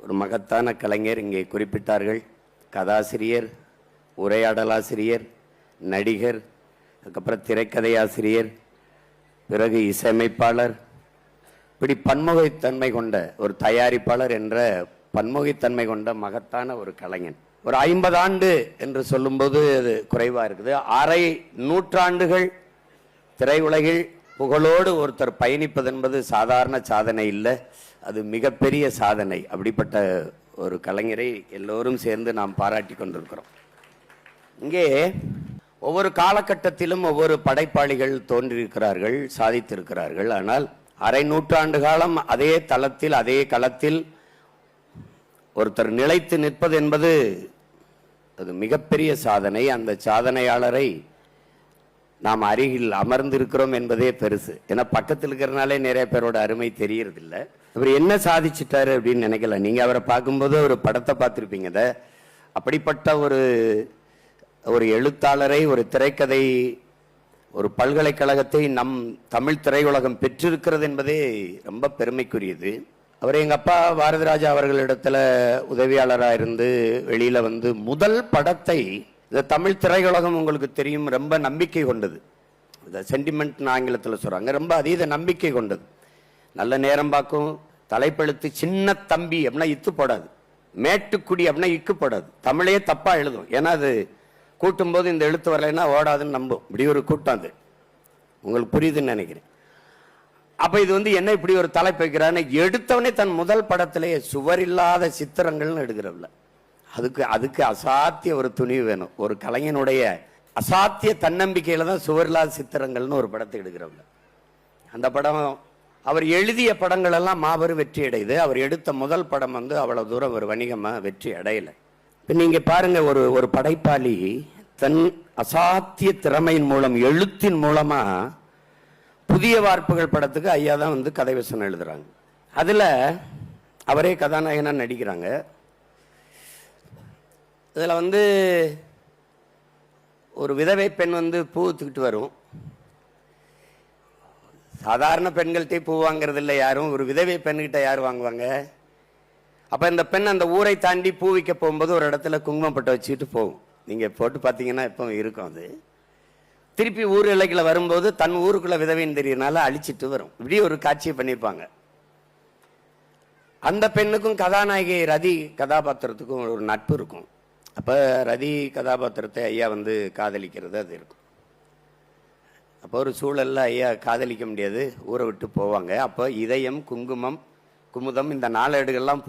ஒரு மகத்தான கலைஞர் இங்கே குறிப்பிட்டார்கள். கதாசிரியர், உரையாடலாசிரியர், நடிகர், அதுக்கப்புறம் திரைக்கதையாசிரியர், பிறகு இசையமைப்பாளர், இப்படி பன்முகத்தன்மை கொண்ட ஒரு தயாரிப்பாளர் என்ற பன்முகத்தன்மை கொண்ட மகத்தான ஒரு கலைஞன். ஒரு 50 ஆண்டு என்று சொல்லும்போது அது குறைவா இருக்குது. அரை நூற்றாண்டுகள் திரையுலகில் புகழோடு ஒருத்தர் பயணிப்பது என்பது சாதாரண சாதனை இல்லை, அது மிகப்பெரிய சாதனை. அப்படிப்பட்ட ஒரு கலைஞரை எல்லோரும் சேர்ந்து நாம் பாராட்டி கொண்டிருக்கிறோம். இங்கே ஒவ்வொரு காலகட்டத்திலும் ஒவ்வொரு படைப்பாளிகள் தோன்றியிருக்கிறார்கள், சாதித்திருக்கிறார்கள். ஆனால் அரை நூற்றாண்டு காலம் அதே தளத்தில் அதே களத்தில் ஒருத்தர் நிலைத்து நிற்பது என்பது அது மிகப்பெரிய சாதனை. அந்த சாதனையாளரை நாம் அருகில் அமர்ந்திருக்கிறோம் என்பதே பெருசு. ஏன்னா பக்கத்தில் இருக்கிறனாலே நிறைய பேரோட அருமை தெரியறதில்ல. இவர் என்ன சாதிச்சிட்டாரு அப்படின்னு நினைக்கல. நீங்க அவரை பார்க்கும்போது ஒரு படத்தை பார்த்துருப்பீங்க. அப்படிப்பட்ட ஒரு எழுத்தாளரை, ஒரு திரைக்கதை, ஒரு பல்கலைக்கழகத்தை நம் தமிழ் திரையுலகம் பெற்றிருக்கிறது என்பதே ரொம்ப பெருமைக்குரியது. அவர் எங்க அப்பா பாரதிராஜா அவர்களிடத்துல உதவியாளராக இருந்து வெளியில வந்து முதல் படத்தை, இந்த தமிழ் திரையுலகம் உங்களுக்கு தெரியும் ரொம்ப நம்பிக்கை கொண்டது. இந்த சென்டிமெண்ட் ஆங்கிலத்தில் சொல்றாங்க, ரொம்ப அதீத நம்பிக்கை கொண்டது. நல்ல நேரம் பார்க்கும். தலைப்பெழுத்து சின்ன தம்பி அப்படின்னா இத்து போடாது, மேட்டுக்குடி அப்படின்னா இக்கு போடாது, தமிழே தப்பா எழுதும். ஏன்னா அது கூட்டும் போது இந்த எழுத்து வரலைன்னா ஓடாதுன்னு நம்பும். இப்படி ஒரு கூட்டம், அது உங்களுக்கு புரியுதுன்னு நினைக்கிறேன். அப்ப இது வந்து என்ன இப்படி ஒரு தலைப்பு வைக்கிறான்னு எடுத்தவனே தன் முதல் படத்திலேயே சுவர் இல்லாத சித்திரங்கள்னு எடுக்கிறவல. அதுக்கு அசாத்திய ஒரு துணிவு வேணும். ஒரு கலைஞனுடைய அசாத்திய தன்னம்பிக்கையில தான் சுவர் இல்லாத சித்திரங்கள்னு ஒரு படத்தை எடுக்கிறவல. அந்த படம் அவர் எழுதிய படங்கள் எல்லாம் மாபெரும் வெற்றி அடையுது. அவர் எடுத்த முதல் படம் வந்து அவ்வளவு தூரம் ஒரு வணிகமா வெற்றி அடையல. இப்ப நீங்க பாருங்க, ஒரு படைப்பாளி தன் அசாத்திய திறமையின் மூலம், எழுத்தின் மூலமா புதிய வார்ப்புகள் படத்துக்கு ஐயா தான் வந்து கதை வசனம் எழுதுறாங்க. அதுல அவரே கதாநாயகனா நடிக்கிறாங்க. இதுல வந்து ஒரு விதவை பெண் வந்து பூ தூக்கிட்டு வரும். சாதாரண பெண்கள்கிட்ட பூ வாங்குறது இல்லை யாரும், ஒரு விதவை பெண்கிட்ட யார் வாங்குவாங்க? அப்ப இந்த பெண் அந்த ஊரை தாண்டி பூ விற்க போகும்போது ஒரு இடத்துல குங்குமம் பட்டை வச்சுக்கிட்டு போகும். நீங்க போட்டு பார்த்தீங்கன்னா இப்போ இருக்கும். அது திருப்பி ஊர் எல்லைக்குள்ள வரும்போது தன் ஊருக்குள்ள விதவைன்னு தெரியறனால அழிச்சிட்டு வரும். இப்படி ஒரு காட்சியை பண்ணியிருப்பாங்க. அந்த பெண்ணுக்கும் கதாநாயகி ரதி கதாபாத்திரத்துக்கும் ஒரு நட்பு இருக்கும். அப்ப ரதி கதாபாத்திரத்தை ஐயா வந்து காதலிக்கிறது அது இருக்கும். அப்போ ஒரு சூழல்ல ஐயா காதலிக்க முடியாது, ஊரை விட்டு போவாங்க. அப்போ இதயம், குங்குமம், குமுதம் இந்த 4 ஏடுகள்லாம்